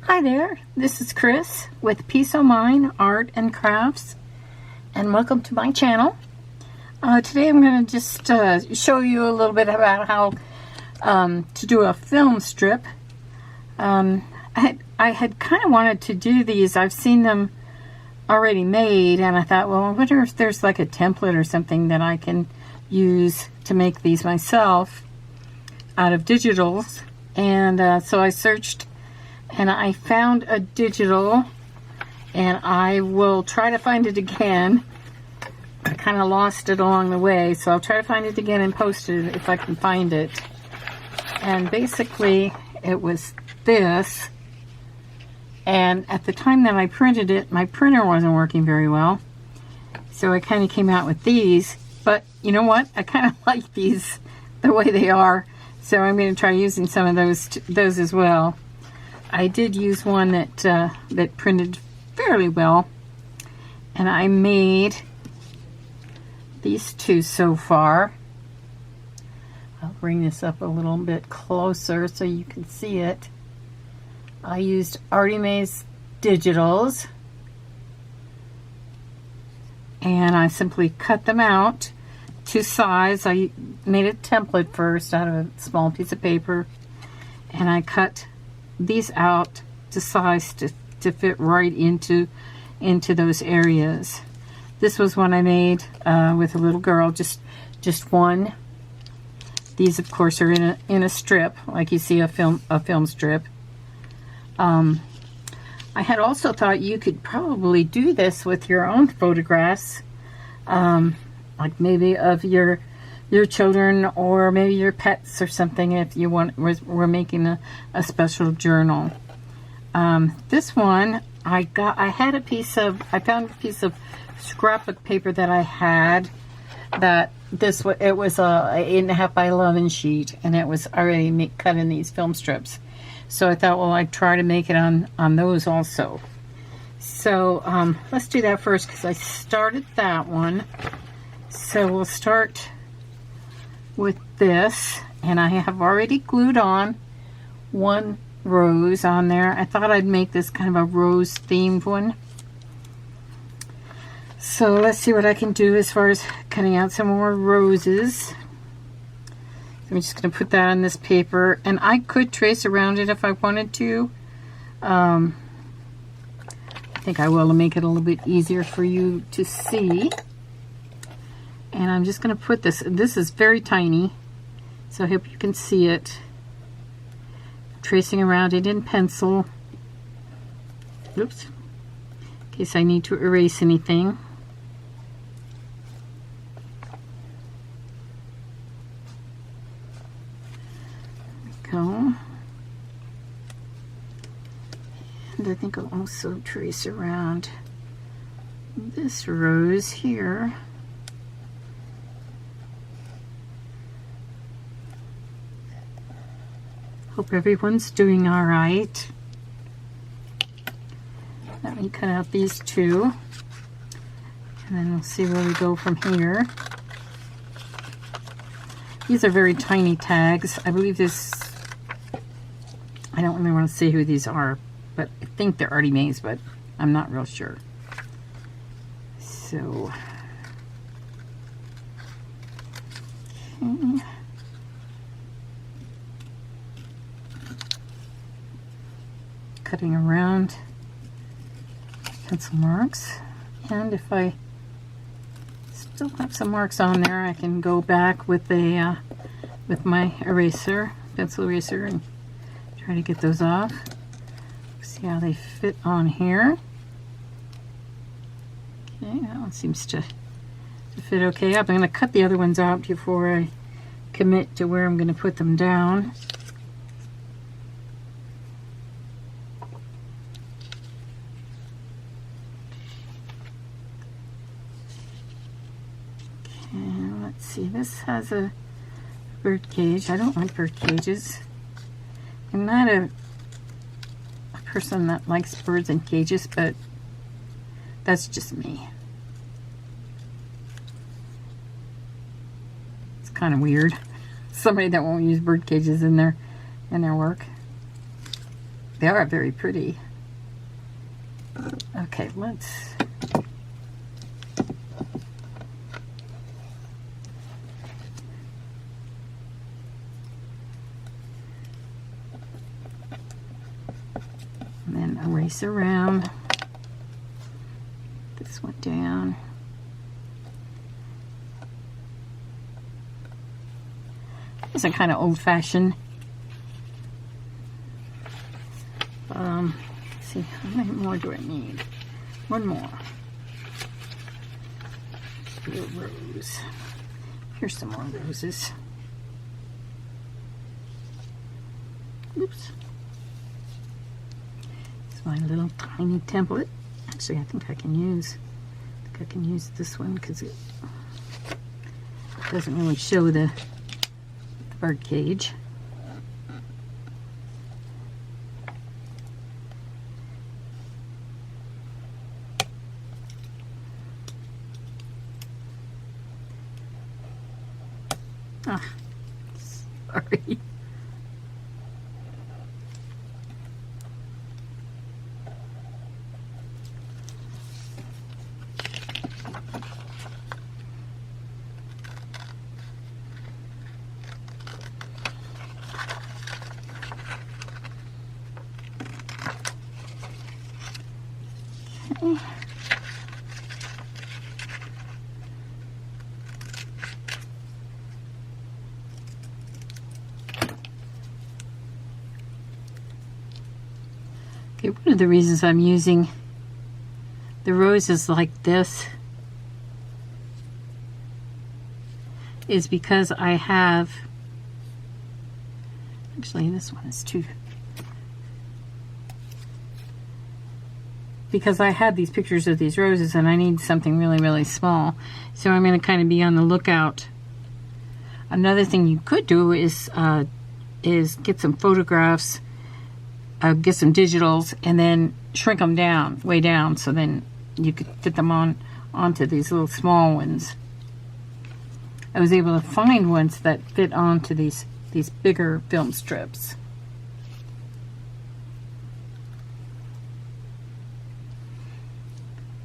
Hi there, this is Chris with Peace O' Mind Art and Crafts, and welcome to my channel. Today I'm going to just show you a little bit about how to do a film strip. I had kind of wanted to do these. I've seen them already made, and I thought, well, I wonder if there's like a template or something that I can use to make these myself out of digitals. And so I searched and I found a digital, and I will try to find it again. I kind of lost it along the way, so I'll try to find it again and post it if I can find it. And basically it was this, and at the time that I printed it, my printer wasn't working very well, so I kind of came out with these. But you know what, I kind of like these the way they are, so I'm going to try using some of those as well. I did use one that printed fairly well, and I made these two so far. I'll bring this up a little bit closer so you can see it. I used ArtyMaze digitals, and I simply cut them out to size. I made a template first out of a small piece of paper, and I cut these out to size to fit right into those areas. This was one I made with a little girl, just one. These of course are in a strip, like you see a film strip. I had also thought you could probably do this with your own photographs, like maybe of your children, or maybe your pets or something, if you were making a special journal. This one I found a piece of scrapbook paper that I had, that it was a 8.5 by 11 sheet, and it was already cut in these film strips. So I thought, well, I'd try to make it on those also. So let's do that first, because I started that one. So we'll start with this, and I have already glued on one rose on there. I thought I'd make this kind of a rose themed one. So let's see what I can do as far as cutting out some more roses. I'm just going to put that on this paper, and I could trace around it if I wanted to. I think I will, to make it a little bit easier for you to see. And I'm just going to put this is very tiny, so I hope you can see it. Tracing around it in pencil. Oops. In case I need to erase anything. There we go. And I think I'll also trace around this rose here. Hope everyone's doing all right. Let me cut out these two, and then we'll see where we go from here. These are very tiny tags. I believe this, I don't really want to say who these are, but I think they're ArtyMaze, but I'm not real sure. So, okay. Cutting around pencil marks, and if I still have some marks on there, I can go back with with my pencil eraser, and try to get those off. See how they fit on here. Okay, that one seems to fit okay. I'm going to cut the other ones out before I commit to where I'm going to put them down. Let's see, this has a bird cage. I don't like bird cages. I'm not a person that likes birds in cages, but that's just me. It's kind of weird. Somebody that won't use bird cages in their work. They are very pretty. Okay, let's... And then erase around. This one down. These are kind of old-fashioned. Let's see, how many more do I need? One more. Let's do a rose. Here's some more roses. Oops. It's my little tiny template. Actually, I think I can use this one because it doesn't really show the bird cage. Ah, sorry. Okay. Okay, one of the reasons I'm using the roses like this is because I have, actually this one is too, because I had these pictures of these roses and I need something really, really small. So I'm going to kind of be on the lookout. Another thing you could do is get some photographs, get some digitals, and then shrink them down, way down, so then you could fit them onto these little small ones. I was able to find ones that fit onto these bigger film strips.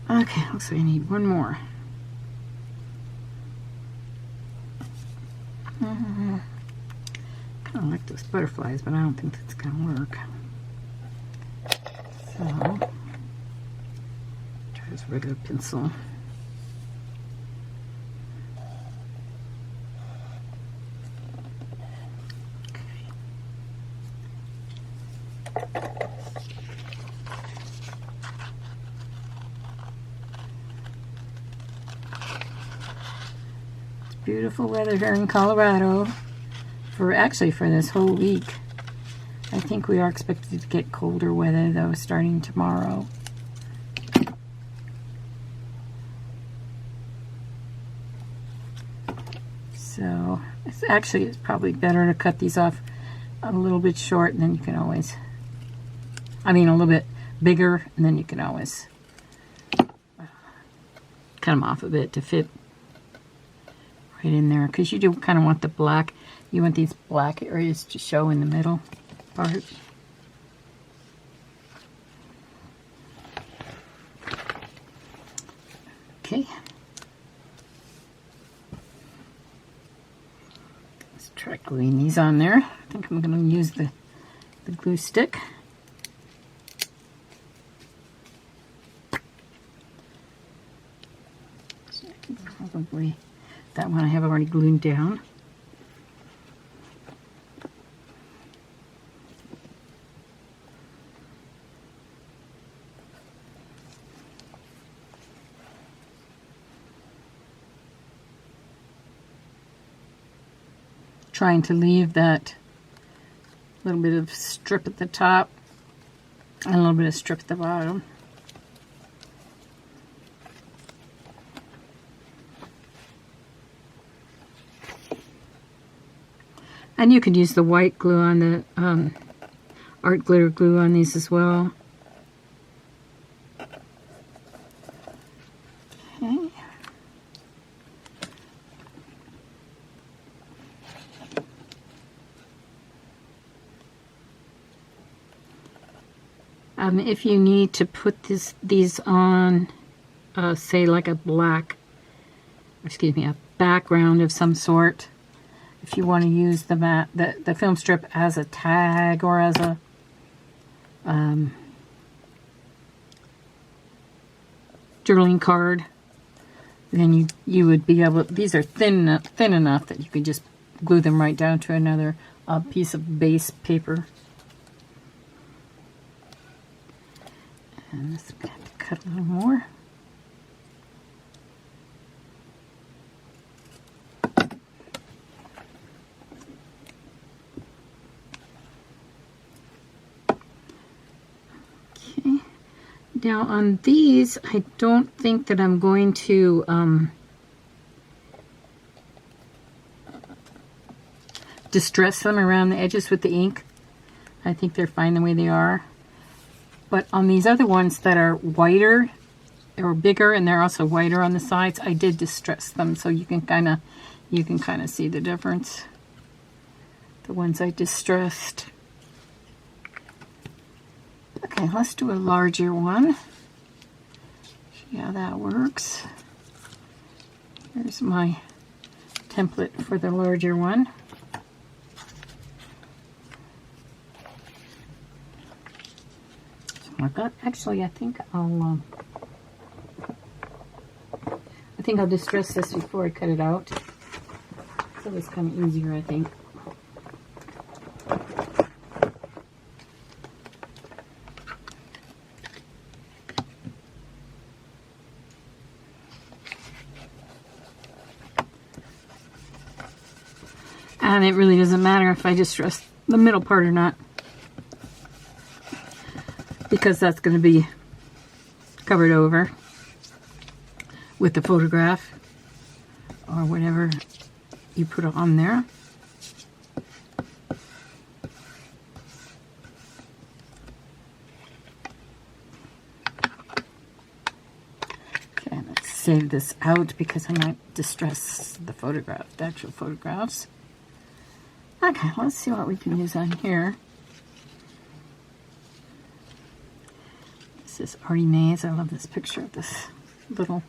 Okay, looks like I need one more. Kind of like those butterflies, but I don't think that's going to work. So, try this regular pencil. Beautiful weather here in Colorado for this whole week. I think we are expected to get colder weather though starting tomorrow. So it's probably better to cut these off a little bit short, and then you can always, a little bit bigger, and then you can always cut them off a bit to fit right in there, because you do kind of want the black, you want these black areas to show in the middle part. Okay. Let's try gluing these on there. I think I'm going to use the glue stick. So I can probably, that one I have already glued down. Trying to leave that little bit of strip at the top and a little bit of strip at the bottom. And you could use the white glue on the art glitter glue on these as well. Okay. If you need to put these on, say like a background of some sort, if you want to use the film strip as a tag or as a journaling card, then you would be able. These are thin enough that you could just glue them right down to another piece of base paper. And this we have to cut a little more. Okay. Now on these, I don't think that I'm going to distress them around the edges with the ink. I think they're fine the way they are. But on these other ones that are whiter or bigger, and they're also whiter on the sides, I did distress them, so you can kind of see the difference. The ones I distressed. Okay, let's do a larger one. See how that works. Here's my template for the larger one. Actually, I think I'll distress this before I cut it out. So it's kind of easier, I think. And it really doesn't matter if I distress the middle part or not, because that's going to be covered over with the photograph or whatever you put on there. Okay, let's save this out because I might distress the photograph, the actual photographs. Okay, let's see what we can use on here. This is ArtyMaze. I love this picture of this little,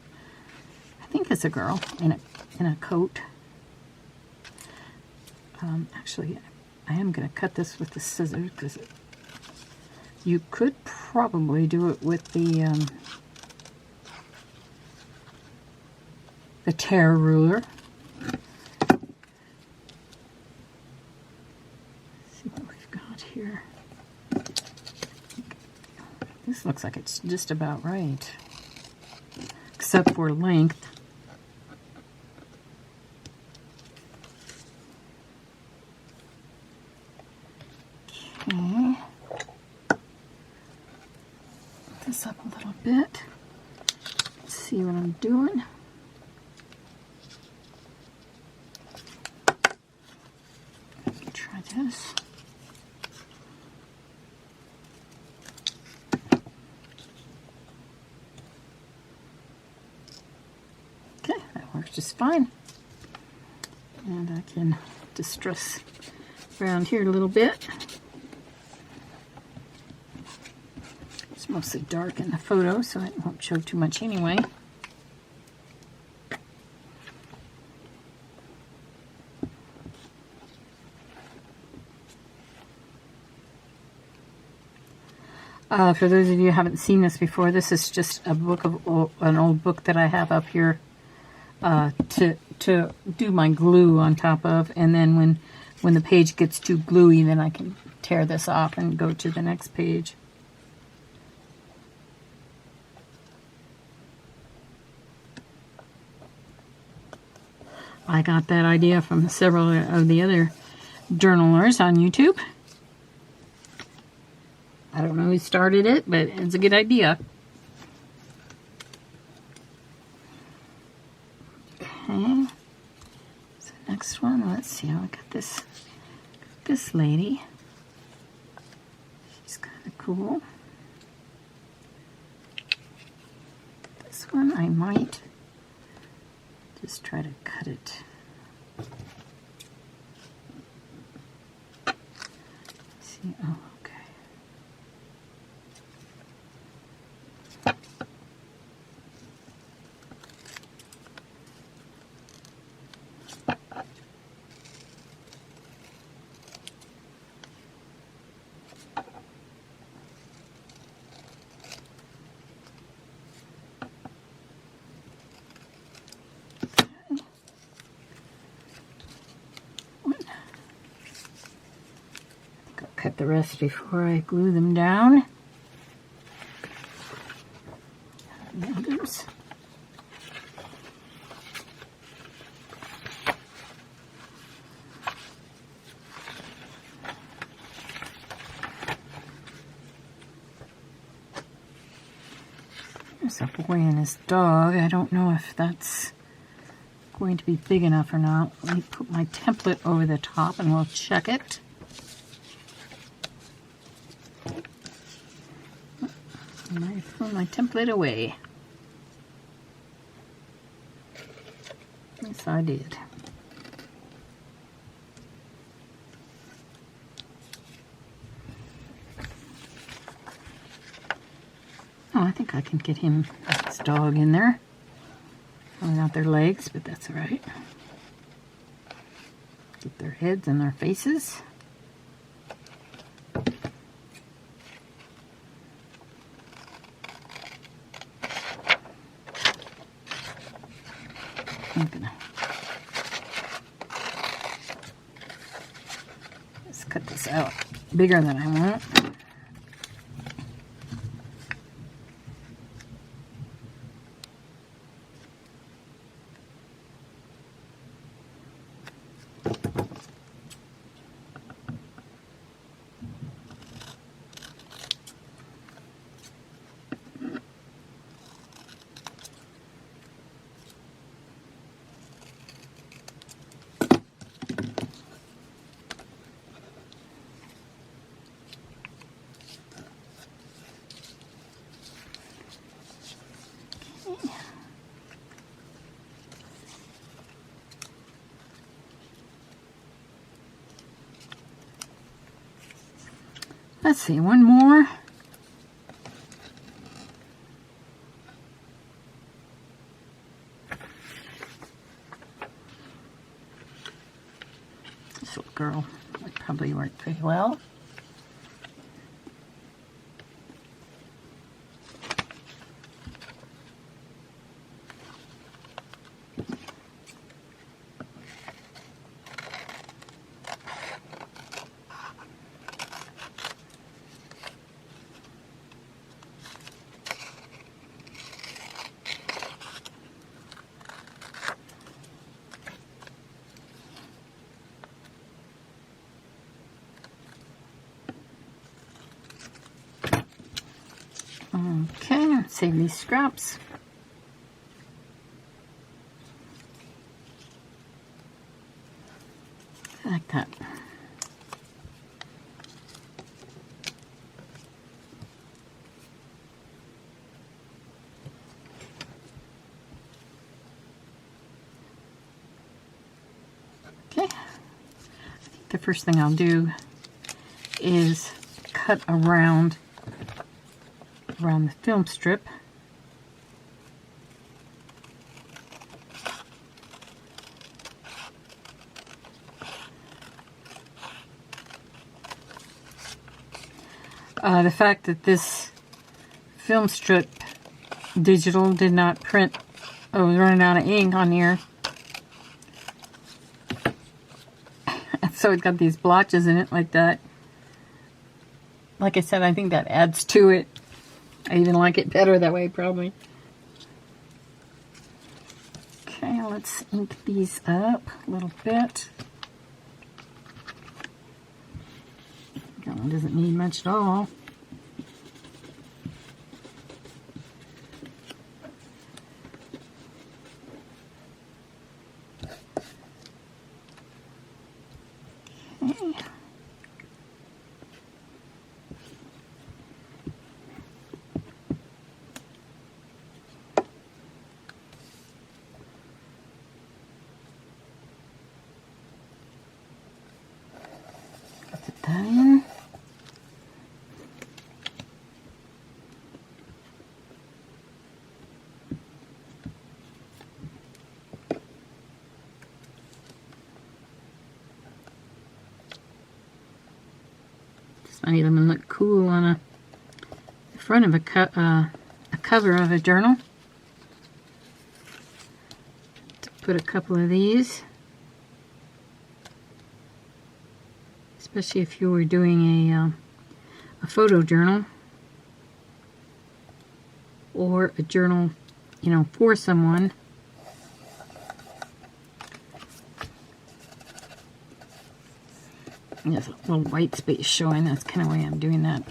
I think it's a girl in a coat. Actually, I am going to cut this with the scissors because you could probably do it with the tear ruler. Here. This looks like it's just about right, except for length. Okay. Put this up a little bit. Let's see what I'm doing. Try this. Just fine. And I can distress around here a little bit. It's mostly dark in the photo, so it won't show too much anyway. For those of you who haven't seen this before, this is just a book of an old book that I have up here to do my glue on top of, and then when the page gets too gluey, then I can tear this off and go to the next page. I got that idea from several of the other journalers on YouTube. I don't know who started it, but it's a good idea. Okay, so next one, let's see how I got this lady. She's kind of cool. This one I might just try to cut it. See, oh, okay. cut the rest before I glue them down. Others. There's a boy and his dog. I don't know if that's going to be big enough or not. Let me put my template over the top and we'll check it. And I threw my template away. Yes, I did. Oh, I think I can get him, his dog in there. Probably not their legs, but that's all right. Get their heads and their faces. I'm gonna just cut this out bigger than I want. Let's see, one more. This little girl would probably work pretty well. Okay, save these scraps. Like that. Okay, I think the first thing I'll do is cut around the film strip. The fact that this film strip digital did not print, I was running out of ink on here. So it's got these blotches in it like that. Like I said, I think that adds to it. I even like it better that way, probably. Okay, let's ink these up a little bit. That one doesn't need much at all. Okay. Put that in. I need them to look cool on the front of a cover of a journal. To put a couple of these, especially if you were doing a photo journal or a journal, you know, for someone. There's a little white space showing. That's kind of why I'm doing that.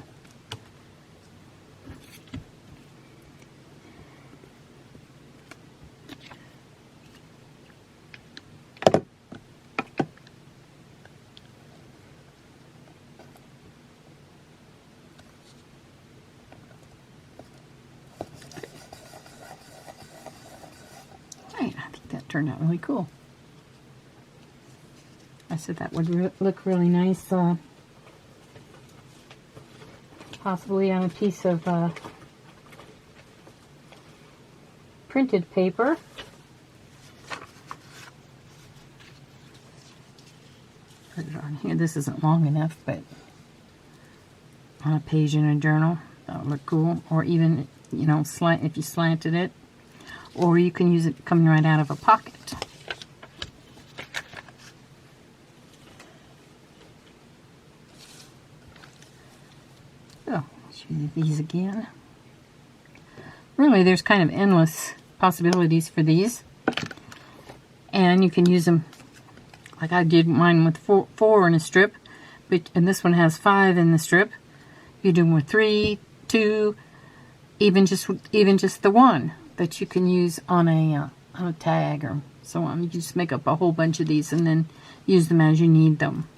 I think that turned out really cool. I said that would look really nice, possibly on a piece of printed paper. Put it on here. This isn't long enough, but on a page in a journal, that would look cool. Or even, you know, if you slanted it. Or you can use it coming right out of a pocket. So, show you these again. Really, there's kind of endless possibilities for these. And you can use them, like I did mine with four in a strip, and this one has 5 in the strip. You do them with 3, 2, even just the one that you can use on a tag or so on. You just make up a whole bunch of these and then use them as you need them.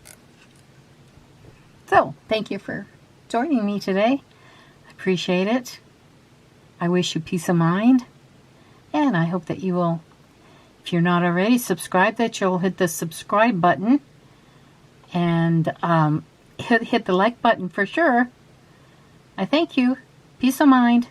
So, thank you for joining me today. I appreciate it. I wish you peace of mind. And I hope that you will, if you're not already subscribed, that you'll hit the subscribe button. And hit the like button for sure. I thank you. Peace of mind.